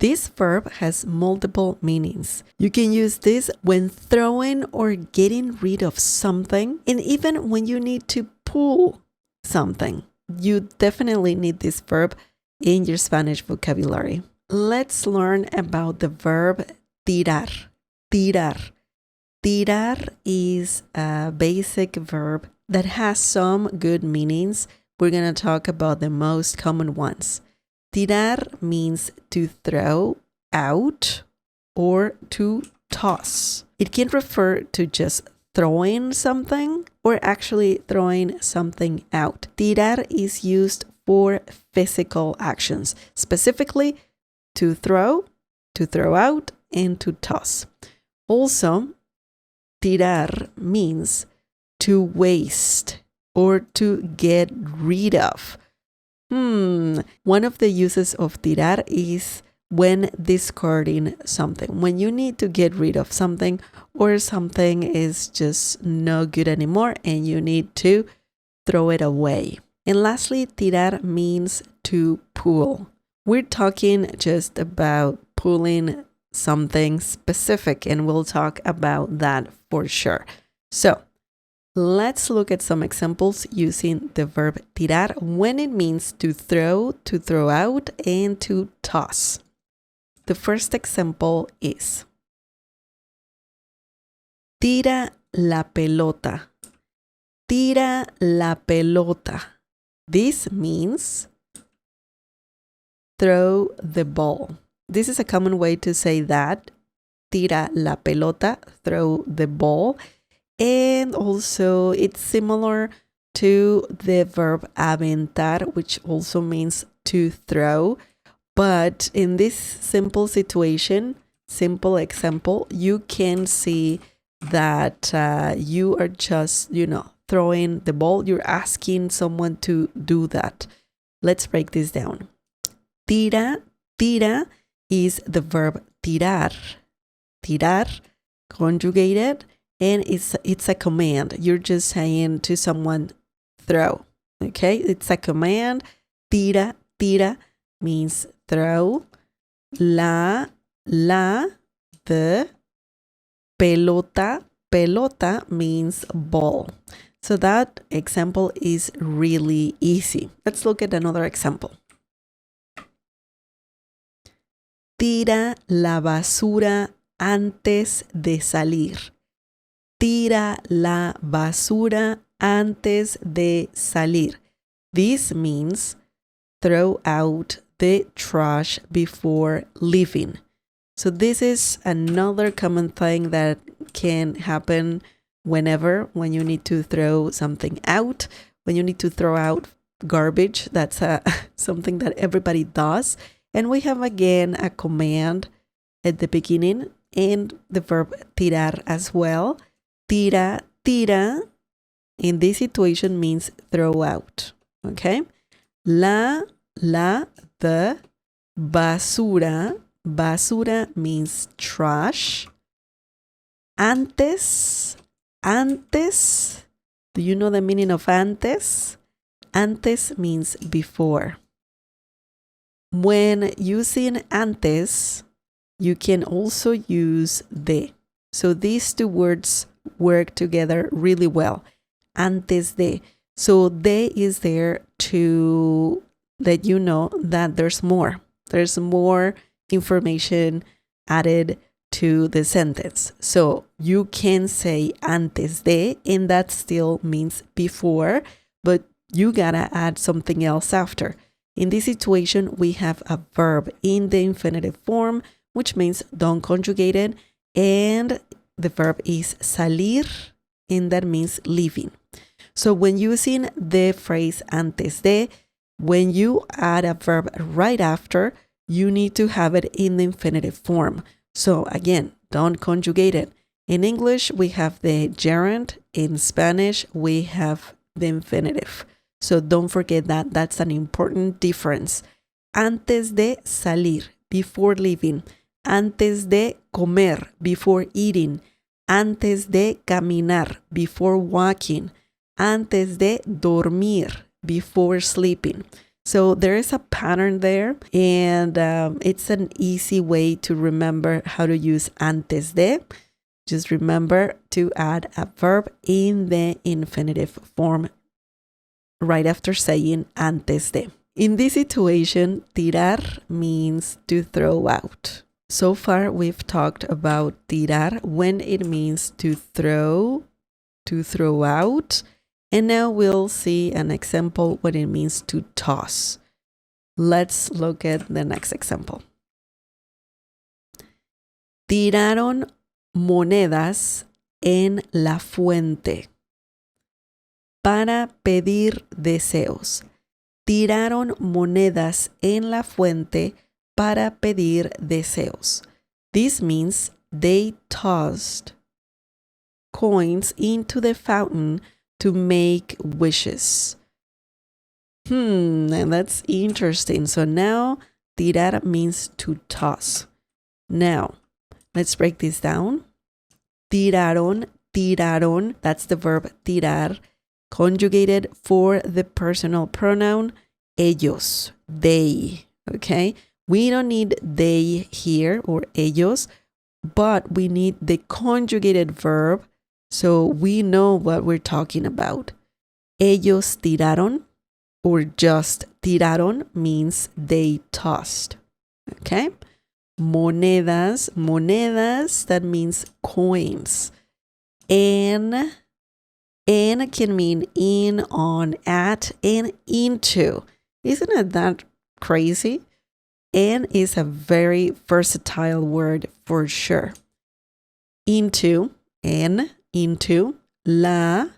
This verb has multiple meanings. You can use this when throwing or getting rid of something, and even when you need to pull something. You definitely need this verb in your Spanish vocabulary. Let's learn about the verb tirar. Tirar. Tirar is a basic verb that has some good meanings. We're going to talk about the most common ones. Tirar means to throw out or to toss. It can refer to just throwing something or actually throwing something out. Tirar is used for physical actions, specifically to throw out, and to toss. Also, tirar means to waste or to get rid of. One of the uses of tirar is when discarding something. When you need to get rid of something or something is just no good anymore and you need to throw it away. And lastly, tirar means to pull. We're talking just about pulling something specific, and we'll talk about that for sure. So, let's look at some examples using the verb tirar when it means to throw out, and to toss. The first example is tira la pelota. Tira la pelota. This means throw the ball. This is a common way to say that. Tira la pelota, throw the ball. And also it's similar to the verb aventar, which also means to throw. But in this simple situation, simple example, you can see that you are just, throwing the ball. You're asking someone to do that. Let's break this down. Tira is the verb tirar. Tirar, conjugated, and it's a command. You're just saying to someone, throw. Okay, it's a command. Tira means throw. La, the. Pelota means ball. So that example is really easy. Let's look at another example. Tira la basura antes de salir. Tira la basura antes de salir. This means throw out the trash before leaving. So this is another common thing that can happen when you need to throw something out, when you need to throw out garbage. That's something that everybody does. And we have again a command at the beginning and the verb tirar as well. Tira in this situation means throw out. Okay? La, the. Basura means trash. Antes. Do you know the meaning of antes? Antes means before. When using antes, you can also use de. So these two words work together really well. Antes de. So de is there to let you know that there's more. There's more information added to the sentence. So you can say antes de, and that still means before, but you gotta add something else after. In this situation, we have a verb in the infinitive form, which means don't conjugate it, and the verb is salir, and that means leaving. So when using the phrase antes de, when you add a verb right after, you need to have it in the infinitive form. So again, don't conjugate it. In English, we have the gerund. In Spanish, we have the infinitive. So don't forget that. That's an important difference. Antes de salir, before leaving. Antes de comer, before eating. Antes de caminar, before walking. Antes de dormir, before sleeping. So there is a pattern there, and it's an easy way to remember how to use antes de. Just remember to add a verb in the infinitive form right after saying antes de. In this situation, tirar means to throw out. So far, we've talked about tirar when it means to throw out. And now we'll see an example when it means to toss. Let's look at the next example. Tiraron monedas en la fuente para pedir deseos. Tiraron monedas en la fuente para pedir deseos. This means they tossed coins into the fountain to make wishes. And that's interesting. So now tirar means to toss. Now, let's break this down. Tiraron, that's the verb tirar, conjugated for the personal pronoun ellos, they, okay? We don't need they here or ellos, but we need the conjugated verb so we know what we're talking about. Ellos tiraron or just tiraron means they tossed, okay? Monedas, that means coins. En can mean in, on, at, and into. Isn't it that crazy? En is a very versatile word for sure. Into, en, into, la,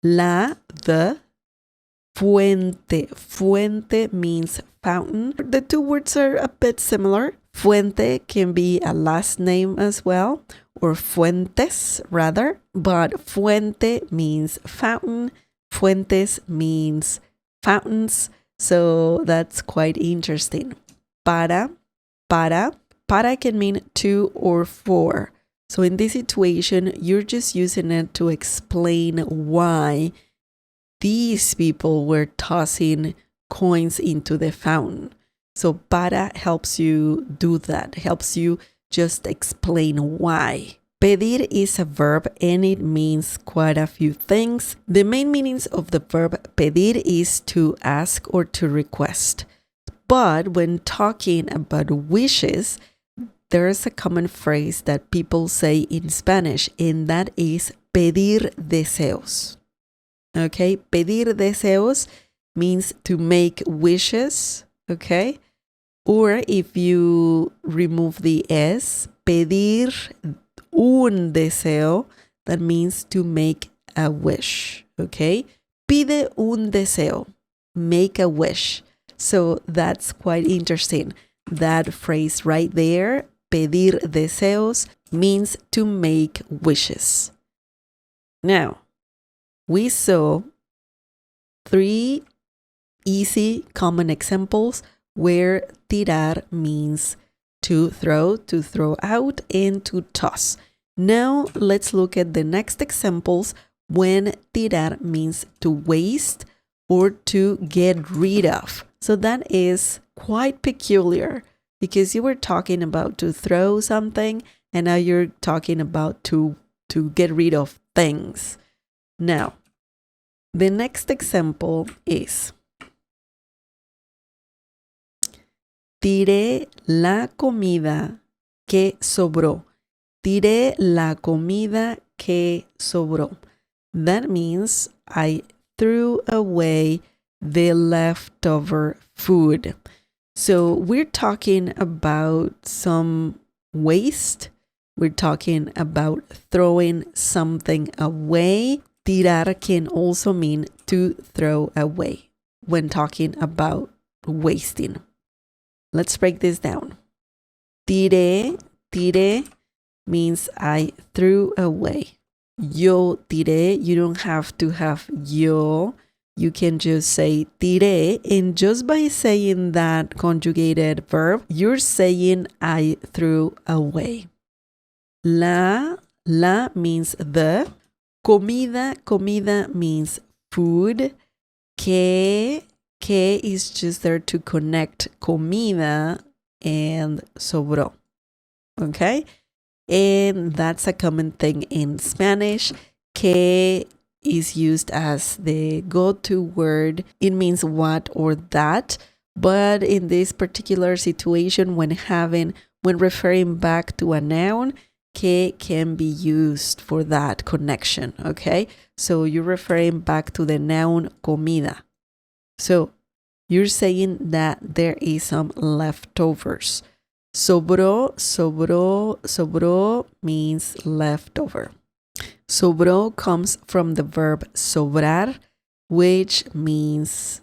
the, fuente means fountain. The two words are a bit similar. Fuente can be a last name as well, or fuentes rather, but fuente means fountain, fuentes means fountains, so that's quite interesting. Para can mean to or for. So in this situation, you're just using it to explain why these people were tossing coins into the fountain. So para helps you do that, helps you just explain why. Pedir is a verb and it means quite a few things. The main meanings of the verb pedir is to ask or to request. But when talking about wishes, there's a common phrase that people say in Spanish, and that is pedir deseos. Okay, pedir deseos means to make wishes, okay? Or if you remove the S, pedir un deseo, that means to make a wish, okay? Pide un deseo, make a wish. So that's quite interesting. That phrase right there, pedir deseos, means to make wishes. Now, we saw 3 easy common examples where tirar means to throw out, and to toss. Now let's look at the next examples when tirar means to waste or to get rid of. So that is quite peculiar because you were talking about to throw something and now you're talking about to get rid of things. Now, the next example is tiré la comida que sobró. Tiré la comida que sobró. That means I threw away the leftover food. So we're talking about some waste. We're talking about throwing something away. Tirar can also mean to throw away when talking about wasting. Let's break this down. Tiré means I threw away. Yo tiré, you don't have to have yo. You can just say tiré, and just by saying that conjugated verb, you're saying I threw away. La means the. Comida means food. Que Que is just there to connect comida and sobró. Okay? And that's a common thing in Spanish. Que is used as the go-to word. It means what or that. But in this particular situation, when referring back to a noun, que can be used for that connection. Okay? So you're referring back to the noun comida. So you're saying that there is some leftovers. Sobró, sobró, sobró means leftover. Sobró comes from the verb sobrar, which means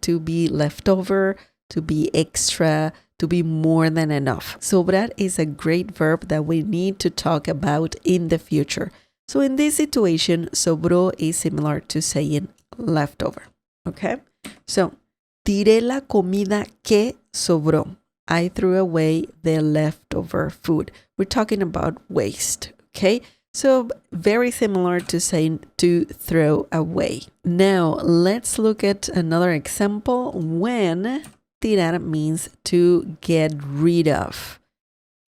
to be leftover, to be extra, to be more than enough. Sobrar is a great verb that we need to talk about in the future. So in this situation, sobró is similar to saying leftover. Okay? So, tiré la comida que sobró. I threw away the leftover food. We're talking about waste. Okay? So, very similar to saying to throw away. Now, let's look at another example when tirar means to get rid of.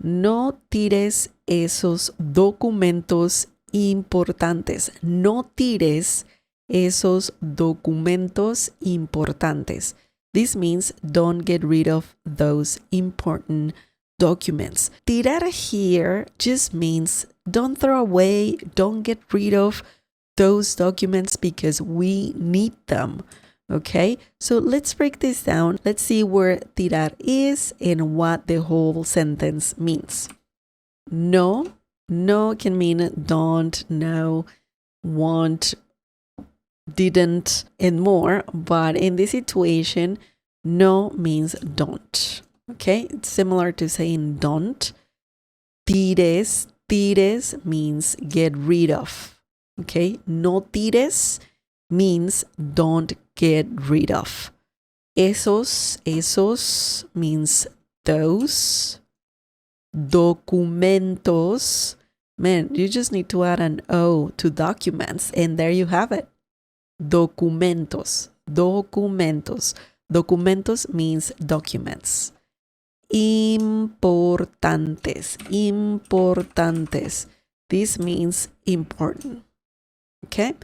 No tires esos documentos importantes. No tires esos documentos importantes. This means don't get rid of those important documents. Tirar here just means don't throw away, don't get rid of those documents because we need them. Okay, so let's break this down. Let's see where tirar is and what the whole sentence means. No can mean don't, no, won't, didn't, and more. But in this situation, no means don't. Okay, it's similar to saying don't. Tires means get rid of. Okay, no tires means don't get rid of. Esos means those. Documentos, man, you just need to add an O to documents, and there you have it. Documentos. Documentos means documents. Importantes. This means important. Okay?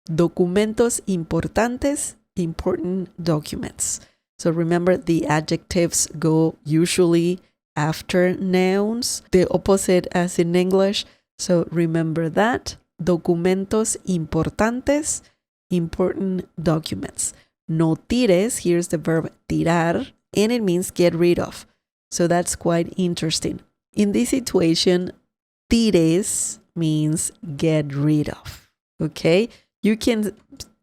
Documentos importantes, important documents. So remember, the adjectives go usually after nouns, the opposite as in English. So remember that. Documentos importantes, important documents. No tires, here's the verb tirar, and it means get rid of. So that's quite interesting. In this situation, tires means get rid of. Okay? You can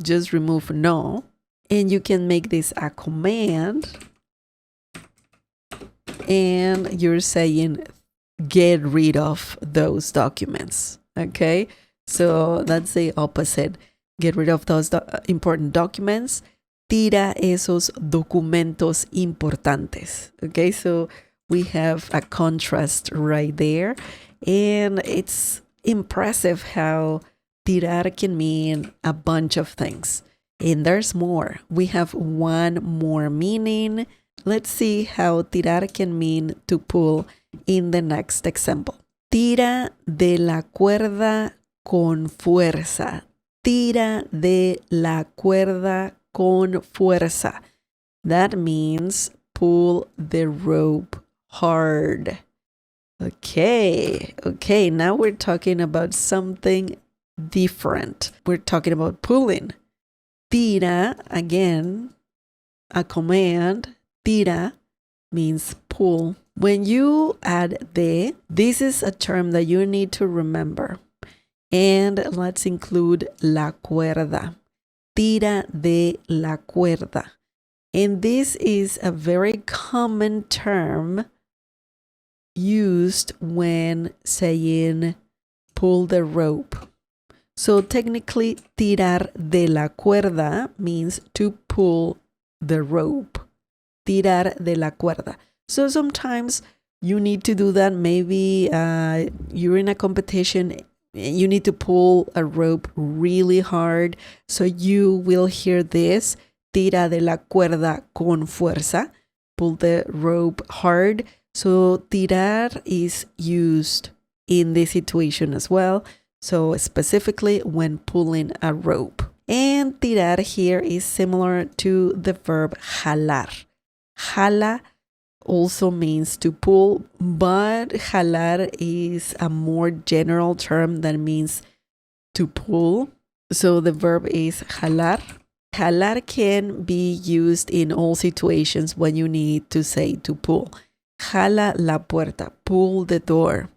just remove no, and you can make this a command, and you're saying get rid of those documents. Okay? So that's the opposite. Get rid of those important documents. Tira esos documentos importantes. Okay, so we have a contrast right there. And it's impressive how tirar can mean a bunch of things. And there's more. We have one more meaning. Let's see how tirar can mean to pull in the next example. Tira de la cuerda con fuerza. Tira de la cuerda con fuerza. That means pull the rope hard. Okay, now we're talking about something different. We're talking about pulling. Tira, again, a command. Tira means pull. When you add de, this is a term that you need to remember. And let's include la cuerda. Tira de la cuerda. And this is a very common term used when saying pull the rope. So technically, tirar de la cuerda means to pull the rope. Tirar de la cuerda. So sometimes you need to do that. Maybe you're in a competition. You need to pull a rope really hard. So you will hear this, tira de la cuerda con fuerza, pull the rope hard. So tirar is used in this situation as well. So specifically when pulling a rope. And tirar here is similar to the verb jalar. Jala also means to pull, but jalar is a more general term that means to pull. So the verb is jalar. Jalar can be used in all situations when you need to say to pull. Jala la puerta, pull the door.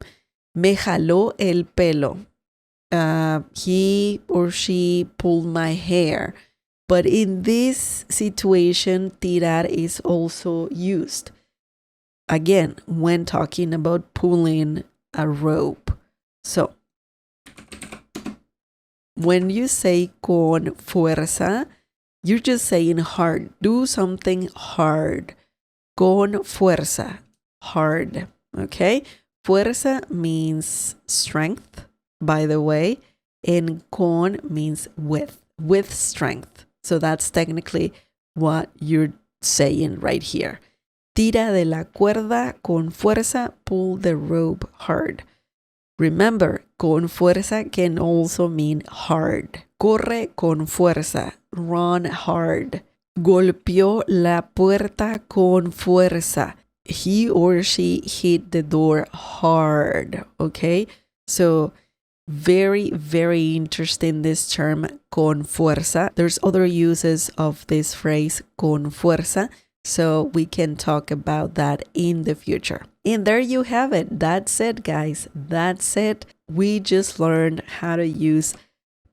Me jaló el pelo. He or she pulled my hair. But in this situation, tirar is also used. Again, when talking about pulling a rope. So, when you say con fuerza, you're just saying hard. Do something hard. Con fuerza, hard. Okay? Fuerza means strength, by the way, and con means with strength. So that's technically what you're saying right here. Tira de la cuerda con fuerza, pull the rope hard. Remember, con fuerza can also mean hard. Corre con fuerza, run hard. Golpeó la puerta con fuerza. He or she hit the door hard. Okay? So, very, very interesting, this term, con fuerza. There's other uses of this phrase, con fuerza. So we can talk about that in the future. And there you have it. That's it, guys. That's it. We just learned how to use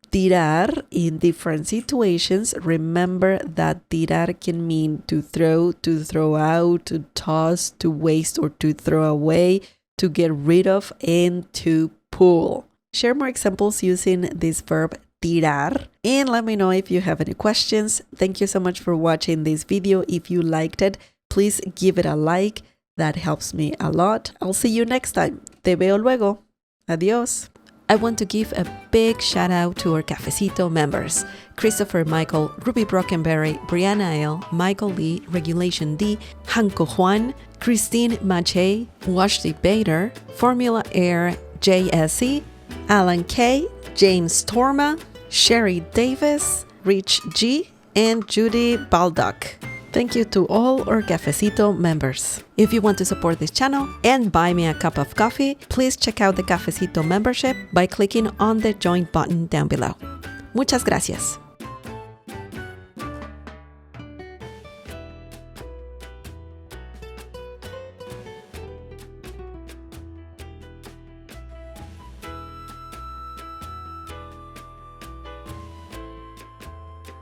tirar in different situations. Remember that tirar can mean to throw out, to toss, to waste, or to throw away, to get rid of, and to pull. Share more examples using this verb tirar and let me know if you have any questions. Thank you so much for watching this video. If you liked it, please give it a like. That helps me a lot. I'll see you next time. Te veo luego. Adiós. I want to give a big shout out to our Cafecito members: Christopher Michael, Ruby Brockenberry, Brianna L, Michael Lee, Regulation D, Hanko Juan, Christine Mache, Washti Bader, Formula Air, JSE, Alan K, James Torma, Sherry Davis, Rich G, and Judy Baldock. Thank you to all our Cafecito members. If you want to support this channel and buy me a cup of coffee, please check out the Cafecito membership by clicking on the join button down below. Muchas gracias.